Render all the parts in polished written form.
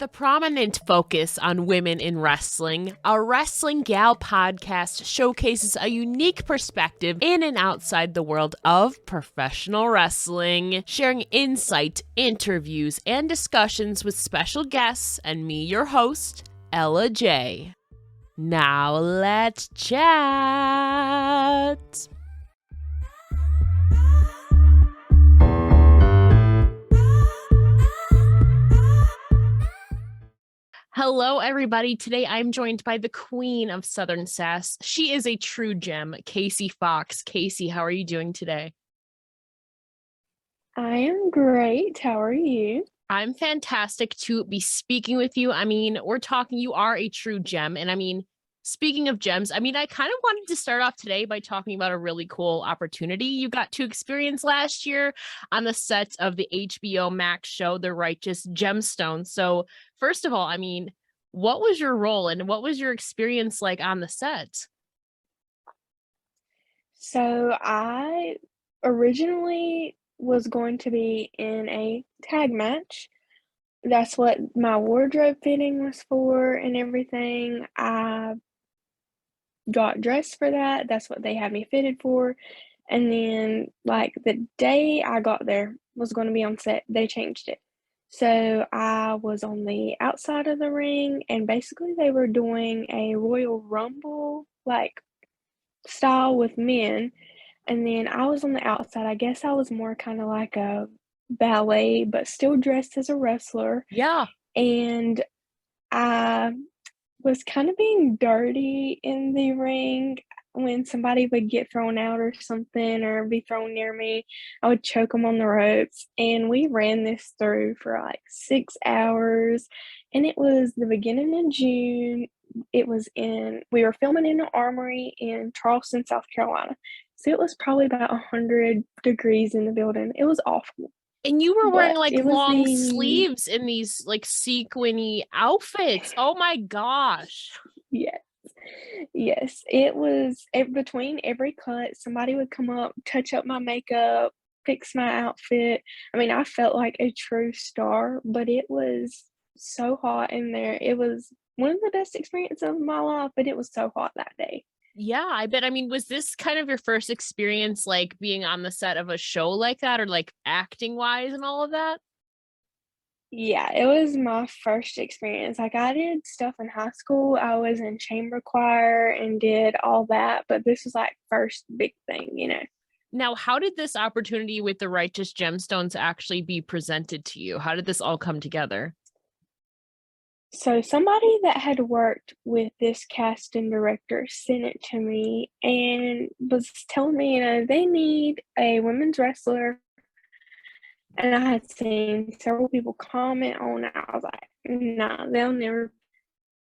With a prominent focus on women in wrestling, our Wrestling Gal podcast showcases a unique perspective in and outside the world of professional wrestling, sharing insight, interviews, and discussions with special guests and me, your host, Ella J. Now let's chat. Hello, everybody. Today I'm joined by the Queen of Southern Sass. She is a true gem, Kasey Fox. Kasey, how are you doing today? I am great. How are you? I'm fantastic to be speaking with you. We're talking, you are a true gem. And speaking of gems, I kind of wanted to start off today by talking about a really cool opportunity you got to experience last year on the set of the HBO Max show, The Righteous Gemstones. So first of all, what was your role and what was your experience like on the set? So I originally was going to be in a tag match. That's what my wardrobe fitting was for and everything. I got dressed for that. That's what they had me fitted for. And then, like, the day I got there was going to be on set, they changed it. So I was on the outside of the ring, and basically they were doing a Royal Rumble, like, style with men. And then I was on the outside. I guess I was more kind of like a ballet, but still dressed as a wrestler. Yeah. And I was kind of being dirty in the ring. When somebody would get thrown out or something or be thrown near me, I would choke them on the ropes. And we ran this through for like 6 hours. And it was the beginning of June. We were filming in an armory in Charleston, South Carolina. So it was probably about 100 degrees in the building. It was awful. And you were wearing But like it was long sleeves in these like sequiny outfits. Oh my gosh. Yes. Yes, it was between every cut, somebody would come up, touch up my makeup, fix my outfit. I felt like a true star, but it was so hot in there. It was one of the best experiences of my life, but it was so hot that day. Yeah, I bet. Was this kind of your first experience like being on the set of a show like that or like acting wise and all of that? Yeah, it was my first experience. Like, I did stuff in high school. I was in chamber choir and did all that, but this was like first big thing. Now, how did this opportunity with the Righteous Gemstones actually be presented to you? How did this all come together? So somebody that had worked with this cast and director sent it to me and was telling me, they need a women's wrestler. And I had seen several people comment on it. I was like, nah, they'll never.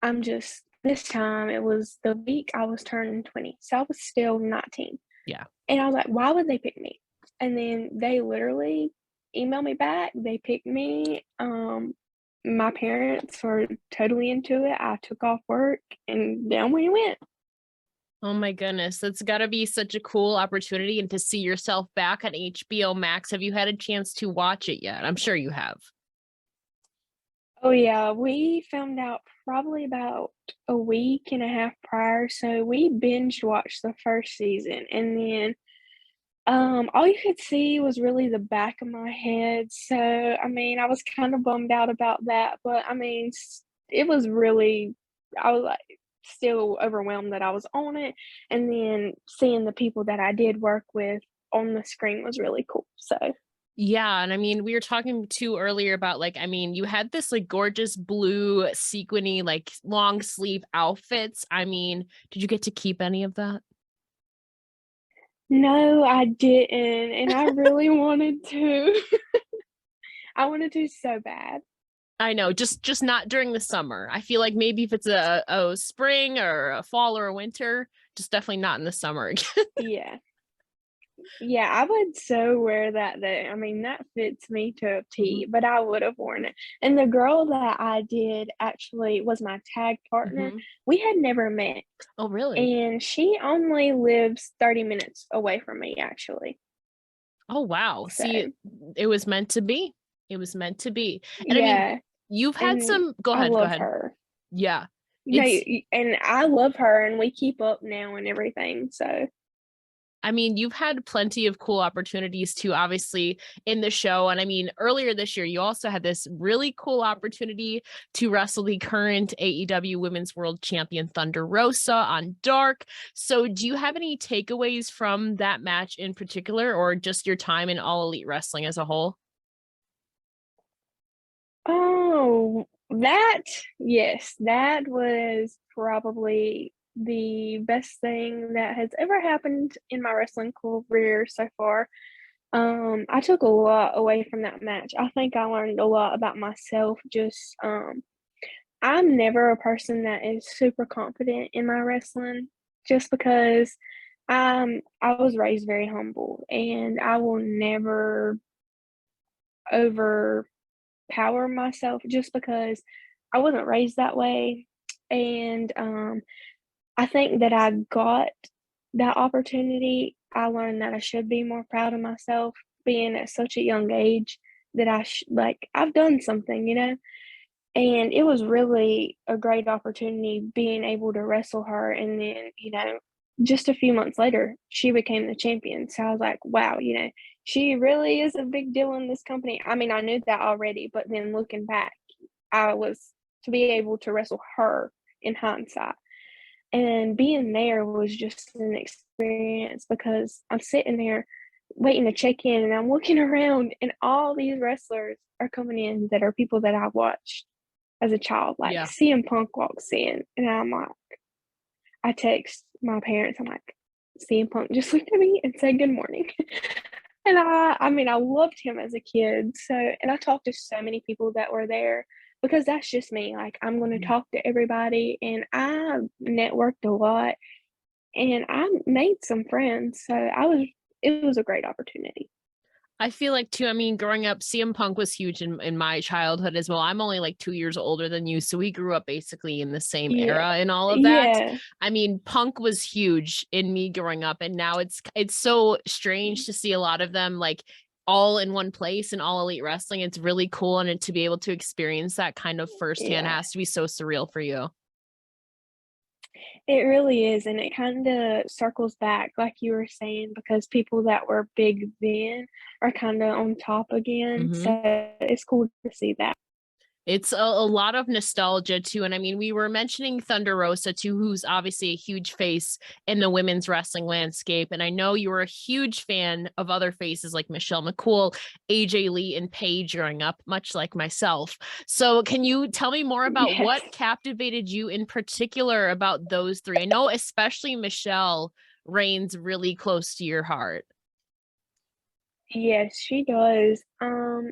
This time it was the week I was turning 20. So I was still 19. Yeah. And I was like, why would they pick me? And then they literally emailed me back. They picked me. My parents were totally into it. I took off work and down we went. Oh my goodness, that's got to be such a cool opportunity and to see yourself back on HBO Max. Have you had a chance to watch it yet? I'm sure you have. Oh yeah, we found out probably about a week and a half prior, so we binge watched the first season, and then all you could see was really the back of my head. So I was kind of bummed out about that, but it was really, I was like still overwhelmed that I was on it, and then seeing the people that I did work with on the screen was really cool. So Yeah, and we were talking too earlier about you had this like gorgeous blue sequiny like long sleeve outfits. Did you get to keep any of that? no, I didn't, and I really wanted to. I wanted to so bad. I know, just not during the summer. I feel like maybe if it's a spring or a fall or a winter, just definitely not in the summer again. Yeah. Yeah, I would so wear that though. That fits me to a T, Mhm. but I would have worn it. And the girl that I did actually was my tag partner. Mhm. We had never met, Oh, really? and she only lives 30 minutes away from me, actually. Oh, wow. So, See, it was meant to be. It was meant to be. And yeah. You've had and some go I ahead, go love ahead. her. Yeah. No, It's and I love her, and we keep up now and everything. So I mean, you've had plenty of cool opportunities too, obviously, in the show. And I mean, earlier this year, you also had this really cool opportunity to wrestle the current AEW Women's World Champion Thunder Rosa on Dark. So, do you have any takeaways from that match in particular, or just your time in All Elite Wrestling as a whole? oh, yes, that was probably the best thing that has ever happened in my wrestling career so far. I took a lot away from that match. I think I learned a lot about myself. Just, I'm never a person that is super confident in my wrestling just because I was raised very humble and I will never overpower myself just because I wasn't raised that way. And I think that I got that opportunity. I learned that I should be more proud of myself being at such a young age that like I've done something, and it was really a great opportunity being able to wrestle her. And then, just a few months later, she became the champion. So I was like, wow, she really is a big deal in this company. I mean, I knew that already, but then looking back, I was to be able to wrestle her in hindsight. And being there was just an experience because I'm sitting there waiting to check in and I'm looking around and all these wrestlers are coming in that are people that I watched as a child. Like Yeah. CM Punk walks in and I'm like, I text my parents, I'm like, CM Punk just looked at me and said good morning. And I mean, I loved him as a kid. So, and I talked to so many people that were there because that's just me. Like, I'm going to Mhm. talk to everybody, and I networked a lot, and I made some friends. So it was a great opportunity. I feel like too, I mean, growing up, CM Punk was huge in my childhood as well. I'm only like 2 years older than you, so we grew up basically in the same Yeah, era and all of that. yeah, I mean, Punk was huge in me growing up, and now it's so strange to see a lot of them like all in one place in All Elite Wrestling. It's really cool, and to be able to experience that kind of firsthand yeah. has to be so surreal for you. It really is, and it kinda circles back, like you were saying, because people that were big then are kinda on top again. Mhm. So it's cool to see that. It's a lot of nostalgia too. And I mean, we were mentioning Thunder Rosa too, who's obviously a huge face in the women's wrestling landscape. And I know you were a huge fan of other faces like Michelle McCool, AJ Lee, and Paige growing up, much like myself. So can you tell me more about Yes. what captivated you in particular about those three? I know especially Michelle reigns really close to your heart. Yes, she does.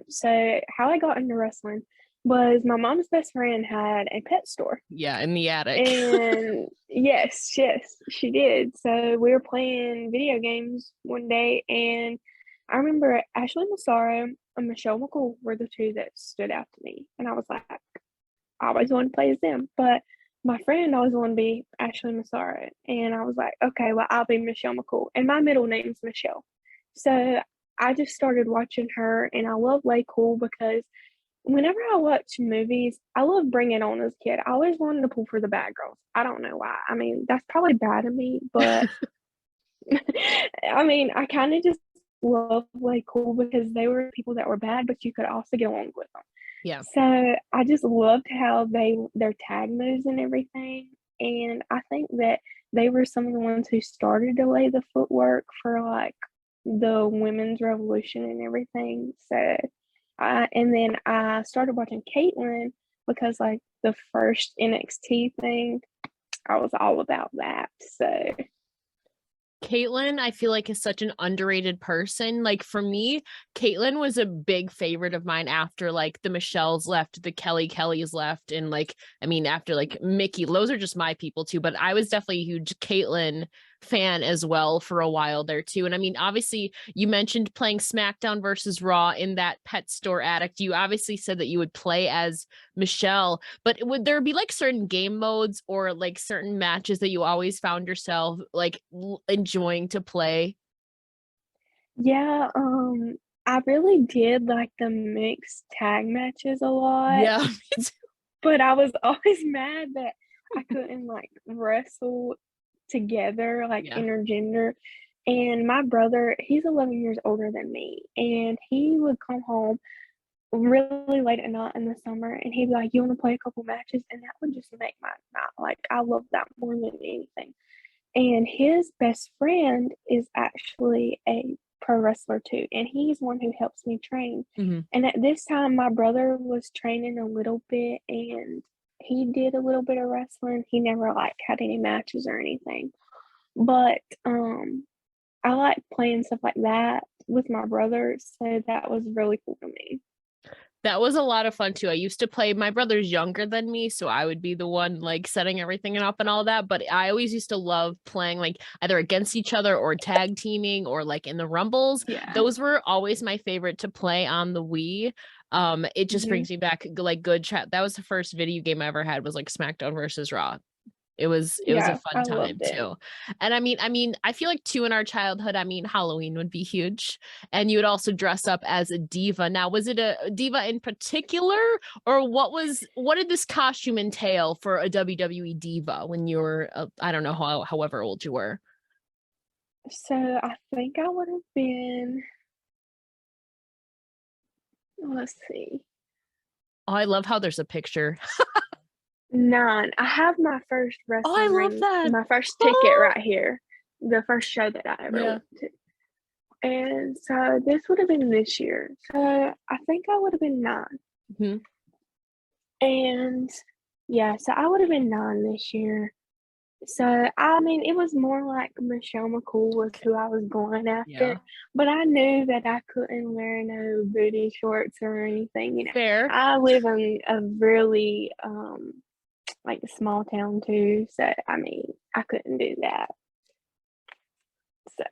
So how I got into wrestling was my mom's best friend had a pet store. Yeah, in the attic. And yes, she did. So we were playing video games one day, and I remember Ashley Massaro and Michelle McCool were the two that stood out to me. And I was like, I always wanted to play as them. But my friend always wanted to be Ashley Massaro. And I was like, okay, well, I'll be Michelle McCool. And my middle name's Michelle. So I just started watching her, and I love Lay Cool because whenever I watch movies, I love Bring It On as a kid. I always wanted to pull for the bad girls. I don't know why. I mean, that's probably bad of me, but I mean, I kinda just love Lay Cool because they were people that were bad, but you could also get along with them. Yeah. So, I just loved how their tag moves and everything, and I think that they were some of the ones who started to lay the footwork for, like, the women's revolution and everything. So, and then I started watching Caitlyn because, like, the first NXT thing, I was all about that. So, Caitlyn, I feel like is such an underrated person. Like for me, Caitlyn was a big favorite of mine after like the Michelles left, the Kellys left, and like I mean after like Mickey, those are just my people too. But I was definitely a huge Caitlyn fan as well for a while there too. And I mean, obviously, you mentioned playing SmackDown versus Raw in that pet store addict. You obviously said that you would play as Michelle, but would there be like certain game modes or like certain matches that you always found yourself like enjoying to play? yeah, I really did like the mixed tag matches a lot, Yeah, me too. but I was always mad that I couldn't, like, wrestle together, like, Yeah. intergender, and my brother, he's 11 years older than me, and he would come home really late at night in the summer, and he'd be like, "You wanna play a couple matches?" And that would just make my night, like, I love that more than anything. And his best friend is actually a pro wrestler too, and he's one who helps me train. Mhm. And at this time, my brother was training a little bit, and he did a little bit of wrestling. He never, like, had any matches or anything. But, I like playing stuff like that with my brother, so that was really cool to me. That was a lot of fun too. I used to play my brother's younger than me, so I would be the one like setting everything up and all that. But I always used to love playing like either against each other or tag teaming or like in the rumbles. Yeah. Those were always my favorite to play on the Wii. It just Mhm. brings me back like good chat. That was the first video game I ever had was like SmackDown versus Raw. It was a Yeah, fun I time loved it. too. And I feel like too in our childhood, Halloween would be huge. And you would also dress up as a diva. Now, was it a diva in particular, or what did this costume entail for a WWE diva when you were I don't know however old you were? So, I think I would have been, let's see, Oh, I love how there's a picture. 9. I have my first Oh, I wrestling love ring, that. my first ticket Oh, right here, the first show that I ever yeah. went to. And so this would have been this year. So I think I would have been 9. Mhm. And yeah, so I would have been 9 this year. So I mean, it was more like Michelle McCool was Okay. who I was going after, Yeah. but I knew that I couldn't wear no booty shorts or anything. Fair. I live in a really like a small town too, so I mean, I couldn't do that. So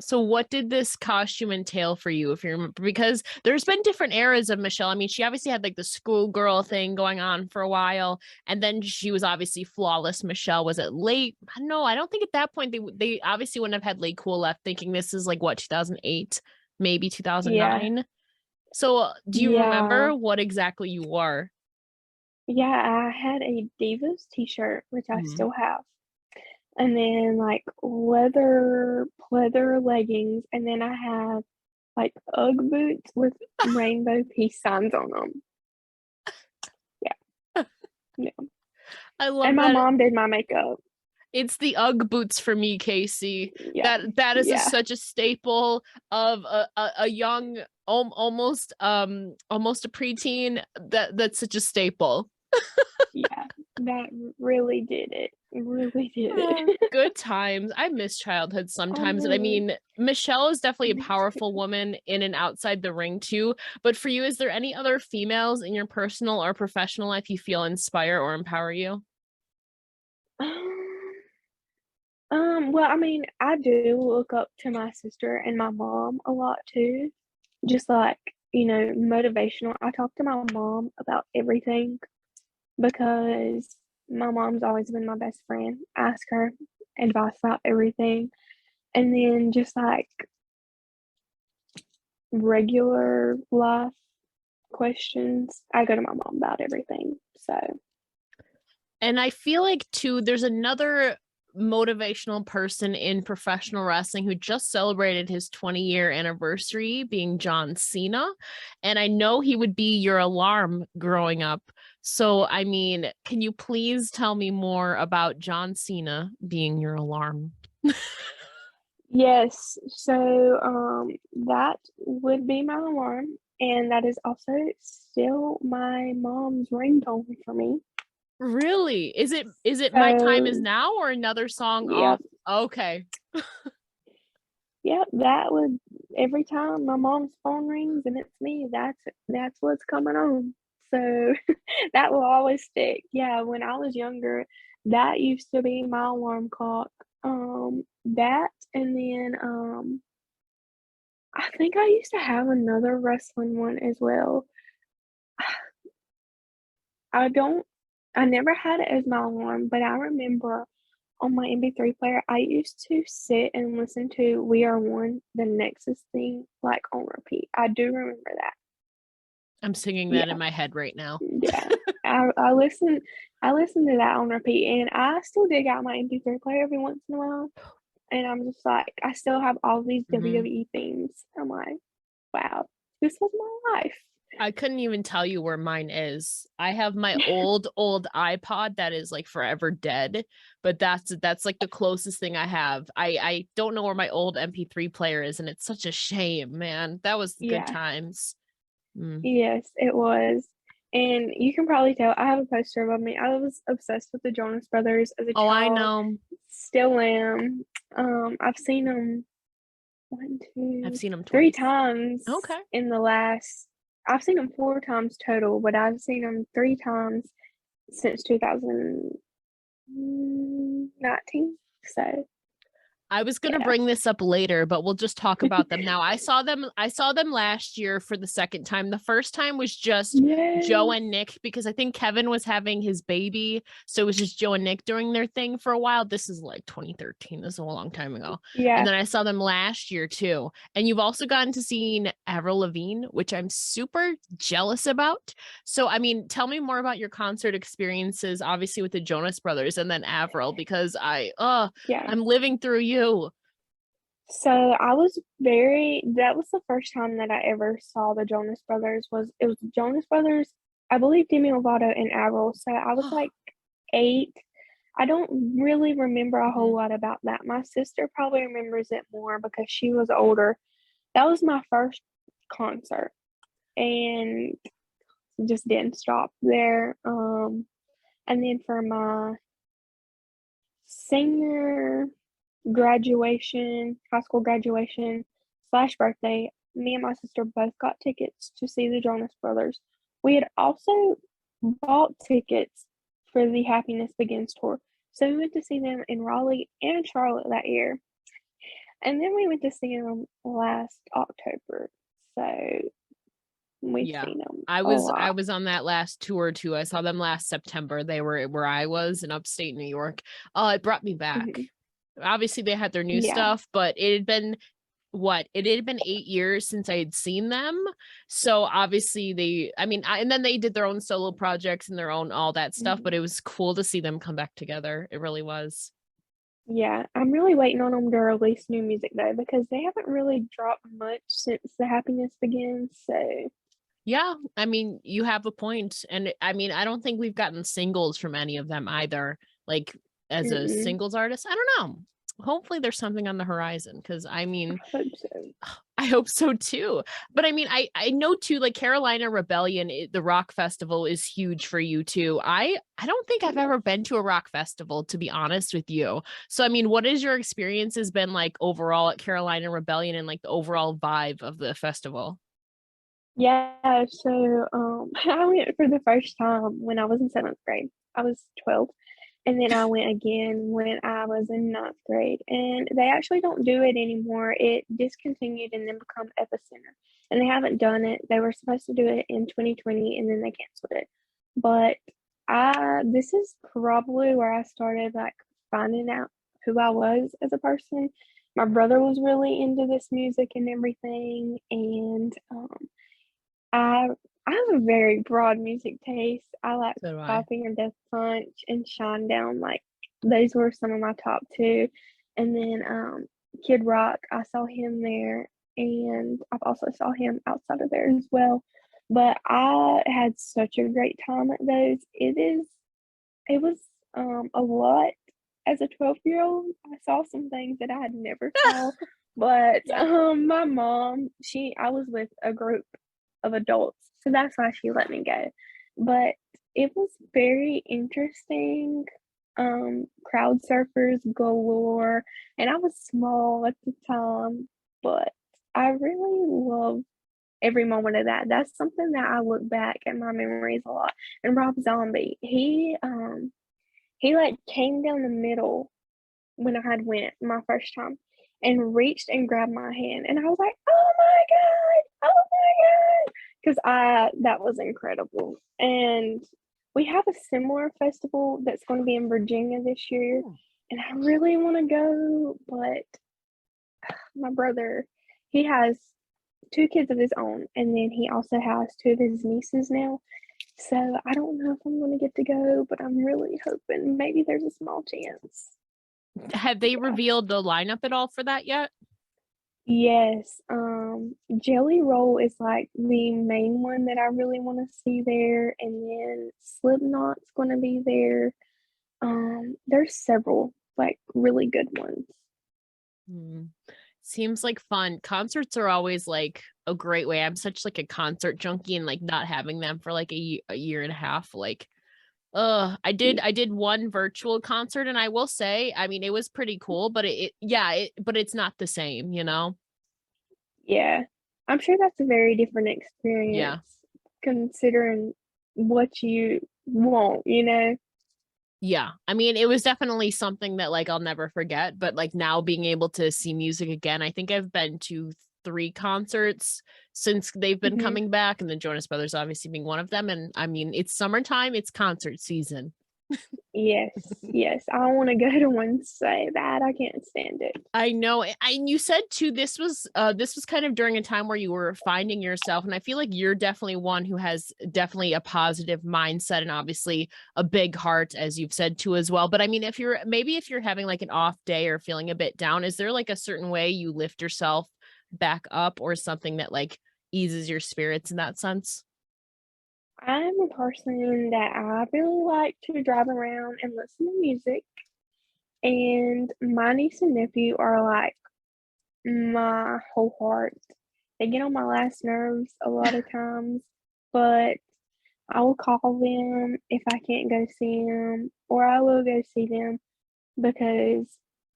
So what did this costume entail for you, if you remember? Because there's been different eras of Michelle. I mean, she obviously had like the schoolgirl thing going on for a while, and then she was obviously flawless Michelle. Was it late? I don't know. I don't think at that point they obviously wouldn't have had Late Cool left, thinking this is like what 2008, maybe yeah, 2009. So do you yeah, remember what exactly you wore? yeah. I had a Divas T-shirt, which I Mhm. still have, and then like leather pleather leggings, and then I have like UGG boots with rainbow peace signs on them. Yeah, yeah. I And love my that. mom did my makeup. It's the UGG boots for me, Kasey. Yeah, That is yeah, such a staple of a young almost a preteen. That's such a staple. yeah. That really did it. Really did it. Good times. I miss childhood sometimes. And I Oh, mean, Michelle is definitely a me powerful too. woman in and outside the ring too. But for you, is there any other females in your personal or professional life you feel inspire or empower you? Um, well, I mean, I do look up to my sister and my mom a lot too. Just like, motivational. I talk to my mom about everything because my mom's always been my best friend. Ask her advice about everything. And then just like regular life questions, I go to my mom about everything. So, And I feel like too, there's another motivational person in professional wrestling who just celebrated his 20-year anniversary, being John Cena. And I know he would be your alarm growing up. So, I mean, can you please tell me more about John Cena being your alarm? yes. So, that would be my alarm. And that is also still my mom's ringtone for me. Really? Is it My Time Is So, Now or another song off? yep, Okay. yep, that would every time my mom's phone rings and it's me, that's what's coming on. So that will always stick. Yeah, when I was younger, that used to be my alarm clock. That and then I think I used to have another wrestling one as well. I don't I never had it as my alarm, but I remember on my MP3 player, I used to sit and listen to We Are One, the Nexus thing, like, on repeat. I do remember that. I'm singing that Yeah, in my head right now. yeah. I listen to that on repeat, and I still dig out my MP3 player every once in a while, and I'm just like, I still have all these Mhm. WWE themes. I'm like, wow, this was my life. I couldn't even tell you where mine is. I have my old iPod that is like forever dead, but that's like the closest thing I have. I don't know where my old MP3 player is, and it's such a shame, man. That was good Yeah. times. Mm. Yes, it was. And you can probably tell I have a poster of me. I was obsessed with the Jonas Brothers as a Oh, I child. know. Still am. I've seen them one, I've two, seen them three twice. times Okay. in the last. I've seen them four times total, but I've seen them three times since 2019. So I was going to yeah. bring this up later, but we'll just talk about them now. I saw them last year for the second time. The first time was just Joe Yes. and Nick because I think Kevin was having his baby, so it was just Joe and Nick doing their thing for a while. This is like 2013. This is a long time ago. And Yeah. then I saw them last year too. And you've also gotten to see Avril Lavigne, which I'm super jealous about. So, I mean, tell me more about your concert experiences, obviously with the Jonas Brothers and then Avril, because Yeah. I'm living through you. So that was the first time that I ever saw the Jonas Brothers. It was the Jonas Brothers, I believe Demi Lovato and Avril. So I was like 8. I don't really remember a whole Mhm. lot about that. My sister probably remembers it more because she was older. That was my first concert and just didn't stop there. And then for my senior graduation, high school graduation slash birthday, me and my sister both got tickets to see the Jonas Brothers. We had also bought tickets for the Happiness Begins tour. So we went to see them in Raleigh and Charlotte that year. And then we went to see them last October. So we've Yeah. seen them I a was I lot. was on that last tour too. I saw them last September. They were where I was in upstate New York. It brought me back. Mhm. Obviously they had their new Yeah. stuff, but it had been 8 years since I had seen them. So obviously and then they did their own solo projects and their own all that stuff, but Mhm. it was cool to see them come back together. It really was. Yeah, I'm really waiting on them to release new music though, because they haven't really dropped much since The Happiness Begins. So, Yeah, I mean, you have a point. And I mean, I don't think we've gotten singles from any of them either, like as a mm-mm, singles artist. I don't know. Hopefully there's something on the horizon because I I mean, hope so. I hope so too. But I mean, I know too, like Carolina Rebellion, the rock festival is huge for you too. I don't think I've Yes. ever been to a rock festival, to be honest with you. So I mean, what has your experiences been like overall at Carolina Rebellion and like the overall vibe of the festival? Yeah, so I went for the first time when I was in 7th grade. I was 12. And then I went again when I was in 9th grade. And they actually don't do it anymore. It discontinued and then become Epicenter. And they haven't done it. They were supposed to do it in 2020 and then they canceled it. But this is probably where I started like finding out who I was as a person. My brother was really into this music and everything, and I I have a very broad music taste. I like So do I. Poppy and Death Punch and Shinedown, like, those were some of my top 2, and then, Kid Rock, I saw him there, and I've also saw him outside of there as well, but I had such a great time at those. It was, a lot as a 12-year-old. I saw some things that I had never saw, but, Yeah. my mom, I was with a group of adults, so that's why she let me go. But it was very interesting. Crowd surfers galore, and I was small at the time, but I really love every moment of that. That's something that I look back at my memories a lot. And Rob Zombie, he like came down the middle when I had went my first time and reached and grabbed my hand, and I was like, "Oh my god, oh my god," because I that was incredible. And we have a similar festival that's going to be in Virginia this year, and I really wanna go, but my brother, he has 2 kids of his own, and then he also has 2 of his nieces now. So I don't know if I'm gonna get to go, but I'm really hoping maybe there's a small chance. Have they Yeah. revealed the lineup at all for that yet? Yes, Jelly Roll is, like, the main one that I really wanna see there, and then Slipknot's gonna be there. There's several, like, really good ones. Mm. Seems like fun. Concerts are always like a great way. I'm such like a concert junkie, and like not having them for like a year and a half. Like, I did one virtual concert, and I will say, I mean, it was pretty cool, but but it's not the same, you know? Yeah. I'm sure that's a very different Yeah. experience considering what you want, you know? Yeah. I mean, it was definitely something that like I'll never forget, but like now being able to see music again, I think I've been to 3 concerts since they've been Mhm. coming back, and the Jonas Brothers obviously being one of them. And I mean, it's summertime, it's concert season. Yes, yes, I wanna go to one so bad, I can't stand it. I know. And you said too, this was kind of during a time where you were finding yourself. And I feel like you're definitely one who has definitely a positive mindset and obviously a big heart, as you've said too as well. But I mean, if you're having like an off day or feeling a bit down, is there like a certain way you lift yourself back up, or something that like eases your spirits in that sense? I'm a person that I really like to drive around and listen to music, and my niece and nephew are like my whole heart. They get on my last nerves a lot of times, but I will call them if I can't go see them, or I will go see them because,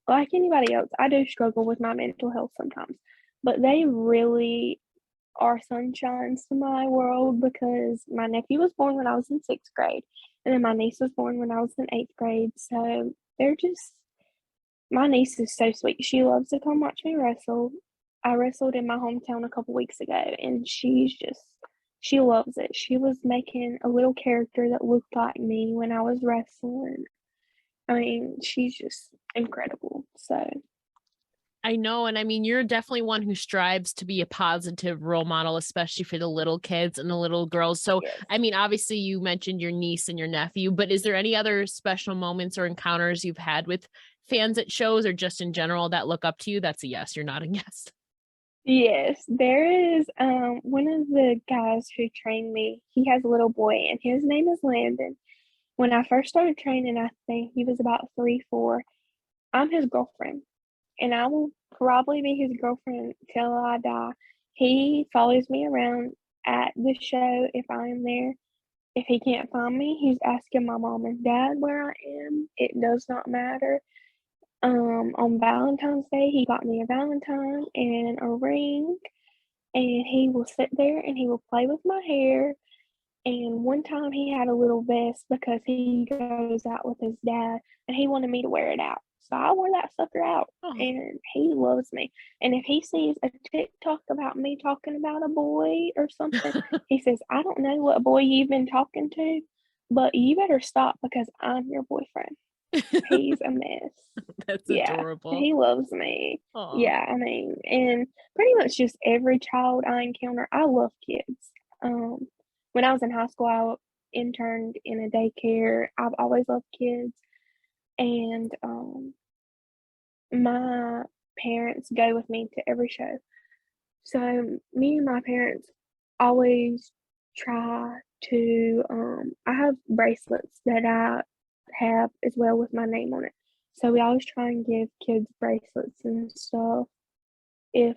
like anybody else, I do struggle with my mental health sometimes. But they really are sunshines to my world because my nephew was born when I was in 6th grade, and then my niece was born when I was in 8th grade. So they're just my niece is so sweet. She loves to come watch me wrestle. I wrestled in my hometown a couple weeks ago, and she loves it. She was making a little character that looked like me when I was wrestling. I mean, she's just incredible. So, I know. And I mean, you're definitely one who strives to be a positive role model, especially for the little kids and the little girls. So, yes. I mean, obviously, you mentioned your niece and your nephew, but is there any other special moments or encounters you've had with fans at shows or just in general that look up to you? That's a yes. You're not a yes. Yes, there is, one of the guys who trained me, he has a little boy, and his name is Landon. When I first started training, I think he was about 3, 4. I'm his girlfriend, and I will probably be his girlfriend till I die. He follows me around at the show if I am there. If he can't find me, he's asking my mom and dad where I am. It does not matter. On Valentine's Day, he got me a Valentine and a ring, and he will sit there and he will play with my hair. And one time he had a little vest because he goes out with his dad and he wanted me to wear it out. So I wore that sucker out Oh, and he loves me. And if he sees a TikTok about me talking about a boy or something, he says, I don't know what boy you've been talking to, but you better stop because I'm your boyfriend. He's a mess. that's Yeah, adorable. he loves me. Oh, Yeah, I mean, and pretty much just every child I encounter, I love kids. Um, when I was in high school, I interned in a daycare. I've always loved kids, and my parents go with me to every show. So me and my parents always try to I have bracelets that I have as well with my name on it. So we always try and give kids bracelets and stuff. If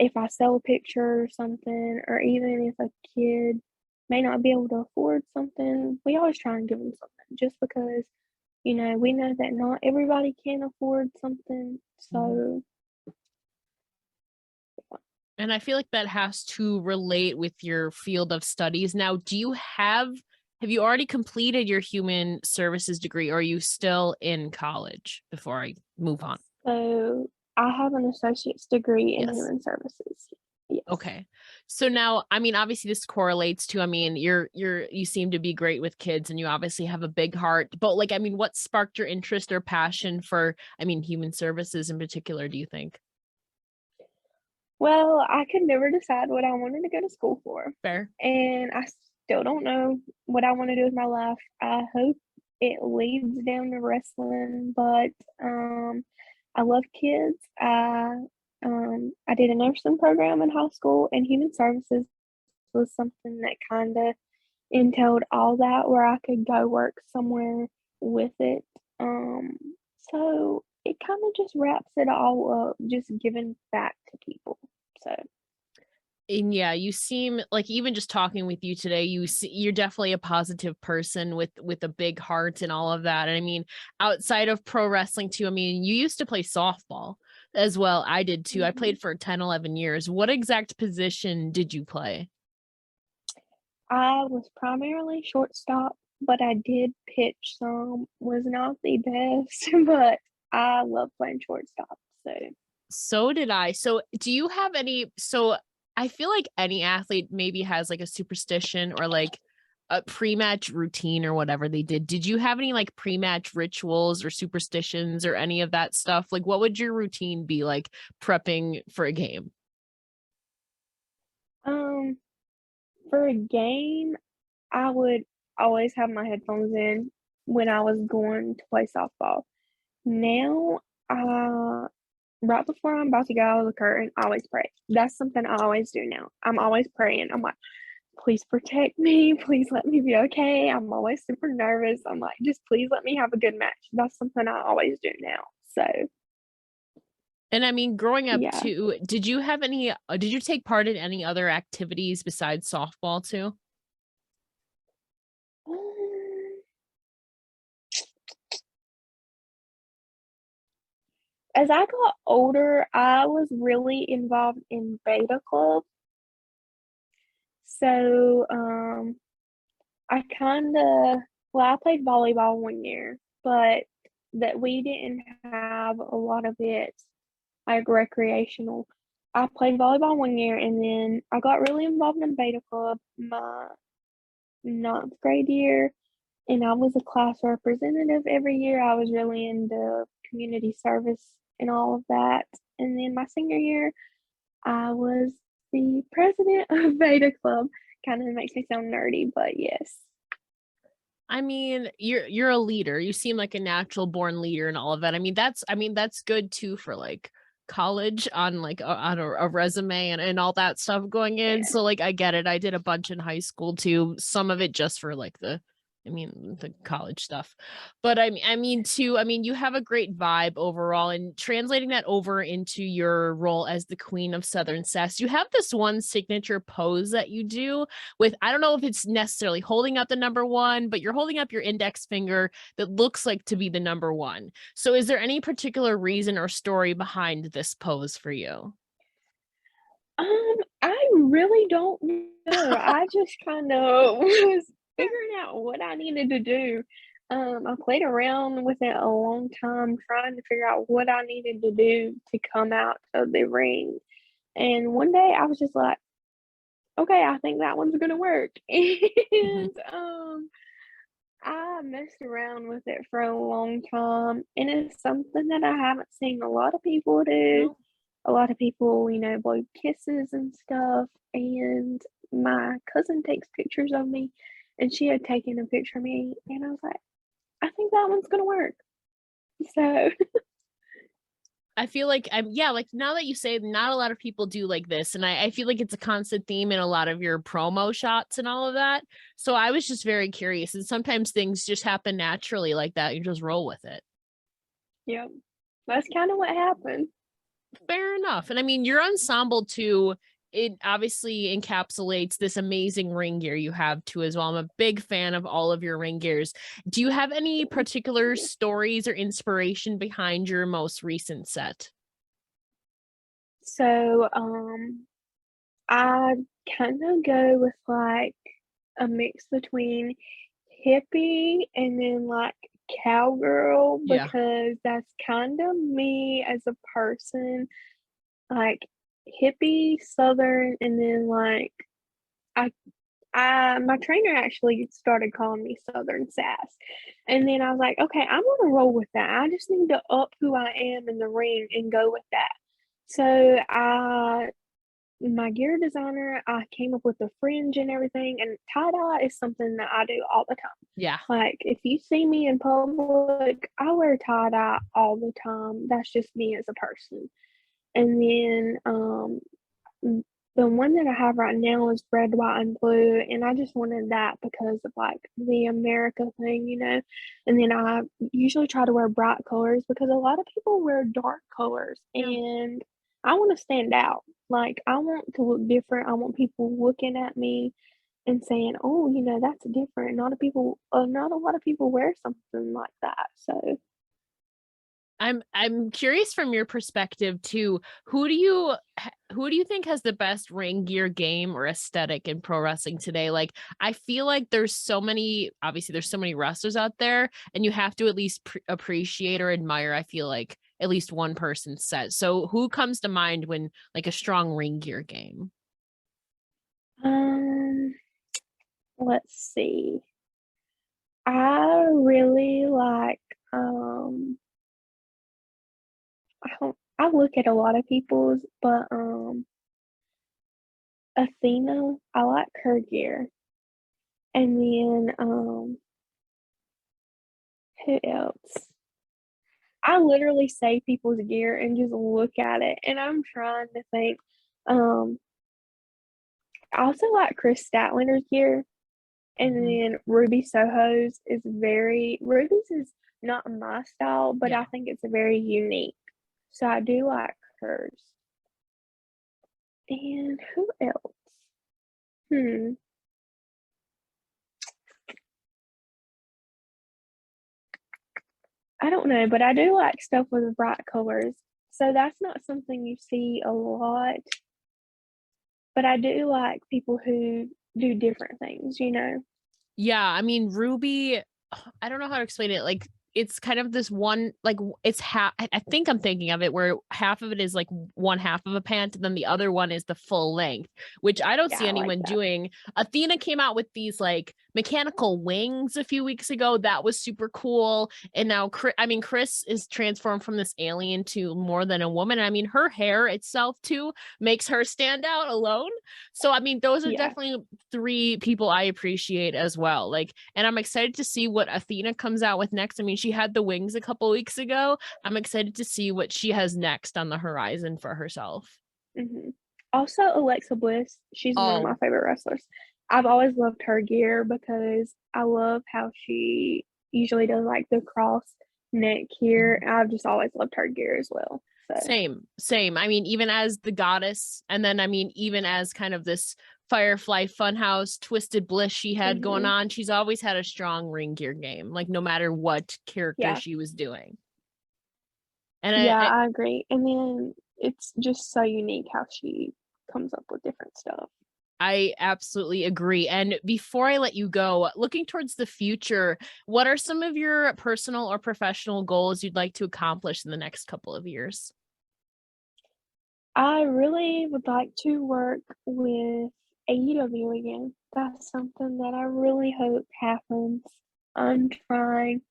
if I sell a picture or something, or even if a kid may not be able to afford something, we always try and give them something just because, we know that not everybody can afford something. mhm. So And I feel like that has to relate with your field of studies. Now, have you already completed your human services degree, or are you still in college before I move on? So I have an associate's degree in Yes. human services. Yes. Okay. So now, I mean, obviously this correlates to, I mean, you seem to be great with kids and you obviously have a big heart, but like, I mean, what sparked your interest or passion for, I mean, human services in particular, do you think? Well, I could never decide what I wanted to go to school for, Fair. and I still don't know what I wanna do with my life. I hope it leads down to wrestling, but, I love kids. I did a nursing program in high school, and human services was something that kinda entailed all that where I could go work somewhere with it. Um, so it kinda just wraps it all up, just giving back to people. So, And yeah, you seem like even just talking with you today, you're definitely a positive person with a big heart and all of that. And I mean, outside of pro wrestling too, I mean, you used to play softball as well. I did too. I mhm. played for 10, 11 years. What exact position did you play? I was primarily shortstop, but I did pitch some, was not the best, but I love playing shortstop, so So did I. So do you have any I feel like any athlete maybe has like a superstition or like a pre-match routine or whatever they did. Did you have any like pre-match rituals or superstitions or any of that stuff? Like what would your routine be like prepping for a game? um, for a game, I would always have my headphones in when I was going to play softball. Now, right before I'm about to go out of the curtain, I always pray. That's something I always do now. I'm always praying. I'm like, "Please protect me. Please let me be okay." I'm always super nervous. I'm like, "Just please let me have a good match." That's something I always do now. So, And I mean, growing up yeah. too, did you take part in any other activities besides softball too? Um, as I got older, I was really involved in beta club. So, I kinda well, I played volleyball 1 year, but that we didn't have a lot of it, like, recreational. I played volleyball 1 year, and then I got really involved in beta club my ninth grade year, and I was a class representative every year. I was really into community service and all of that, and then my senior year, I was the president of beta club. Kinda makes me sound nerdy, but yes. I mean, you're a leader. You seem like a natural born leader and all of that. I mean, that's good too for like college on like a resume and all that stuff going in. Yeah. So like I get it. I did a bunch in high school too. Some of it just for like the college stuff. But I mean too, I mean you have a great vibe overall and translating that over into your role as the Queen of Southern Sass. You have this one signature pose that you do with I don't know if it's necessarily holding up the number one, but you're holding up your index finger that looks like to be the number one. So is there any particular reason or story behind this pose for you? I really don't know. I just kind of was figuring out what I needed to do. I played around with it a long time trying to figure out what I needed to do to come out of the ring. And one day I was just like, okay, I think that one's gonna work. Mhm. And I messed around with it for a long time, and it's something that I haven't seen a lot of people do. No. A lot of people, blow kisses and stuff, and my cousin takes pictures of me, and she had taken a picture of me, and I was like, "I think that one's gonna work." So, I feel like yeah, like now that you say not a lot of people do like this, and I feel like it's a constant theme in a lot of your promo shots and all of that. So I was just very curious. And sometimes things just happen naturally like that. You just roll with it. yep, that's kinda what happened. Fair enough. And I mean, your ensemble too, it obviously encapsulates this amazing ring gear you have too as well. I'm a big fan of all of your ring gears. Do you have any particular stories or inspiration behind your most recent set? So, I kinda go with, like, a mix between hippie and then, like, cowgirl Yeah. because that's kinda me as a person. Like, hippie, southern, and then like I my trainer actually started calling me Southern Sass, and then I was like, okay, I'm gonna roll with that. I just need to up who I am in the ring and go with that. So my gear designer, I came up with the fringe and everything, and tie-dye is something that I do all the time. Yeah. Like, if you see me in public, I wear tie-dye all the time. That's just me as a person. And then, the one that I have right now is red, white, and blue, and I just wanted that because of, like, the America thing, you know? And then I usually try to wear bright colors because a lot of people wear dark colors, Yeah. and I wanna stand out. Like, I want to look different. I want people looking at me and saying, "Oh, you know, that's different." Not a lot of people wear something like that, so I'm curious from your perspective too. Who do you think has the best ring gear game or aesthetic in pro wrestling today? Like, I feel like obviously there's so many wrestlers out there, and you have to at least appreciate or admire, I feel like, at least one person's set. So who comes to mind when like a strong ring gear game? um, let's see. I really like, I look at a lot of people's, but, Athena, I like her gear, and then, who else? I literally say people's gear and just look at it, and I'm trying to think, um, I also like Chris Statlander's gear, and Mhm. then Ruby Soho's Ruby's is not my style, but Yeah. I think it's very unique, so I do like hers. And who else? Hmm, I don't know, but I do like stuff with bright colors. So that's not something you see a lot, but I do like people who do different things, you know? Yeah, I mean, Ruby, I don't know how to explain it. Like, it's kind of this one, like, it's half, I think I'm thinking of it where half of it is like one half of a pant, and then the other one is the full length, which I don't Yeah, see I like anyone that. doing. Athena came out with these like mechanical wings a few weeks ago. That was super cool. And now, Chris is transformed from this alien to more than a woman. I mean, her hair itself, too, makes her stand out alone. So, I mean, those are Yeah. definitely three people I appreciate as well. Like, and I'm excited to see what Athena comes out with next. I mean, she had the wings a couple weeks ago. I'm excited to see what she has next on the horizon for herself. Mhm. Also, Alexa Bliss, she's one of my Oh, favorite wrestlers. I've always loved her gear because I love how she usually does, like, the cross neck here. I've just always loved her gear as well, so same, same. I mean, even as the goddess, and then I mean, even as kind of this Firefly Funhouse twisted bliss she had going mhm. on, she's always had a strong ring gear game, like no matter what character Yeah. she was doing. And Yeah, I agree, and then it's just so unique how she comes up with different stuff. I absolutely agree. And before I let you go, looking towards the future, what are some of your personal or professional goals you'd like to accomplish in the next couple of years? I really would like to work with AEW again. That's something that I really hope happens. I'm trying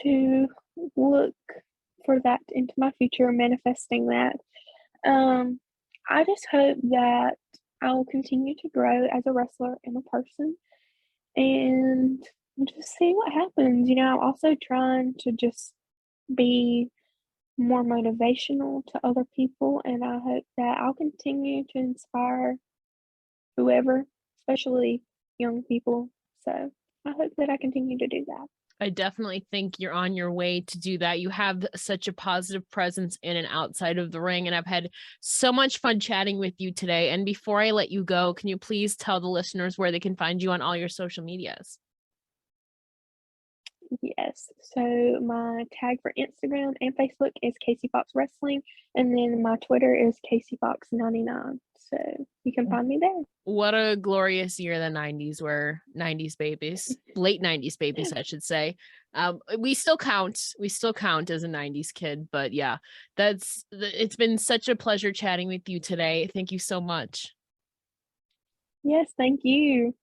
to look for that into my future, manifesting that. Um, I just hope that I will continue to grow as a wrestler and a person and just see what happens. You know, I'm also trying to just be more motivational to other people, and I hope that I'll continue to inspire whoever, especially young people. So I hope that I continue to do that. I definitely think you're on your way to do that. You have such a positive presence in and outside of the ring, and I've had so much fun chatting with you today. And before I let you go, can you please tell the listeners where they can find you on all your social medias? Yes. So my tag for Instagram and Facebook is Kasey Fox Wrestling, and then my Twitter is Kasey Fox 99. So you can find me there. What a glorious year the 90s were. 90s babies. Late 90s babies, I should say. We still count. We still count as a 90s kid, but yeah, it's been such a pleasure chatting with you today. Thank you so much. Yes, thank you.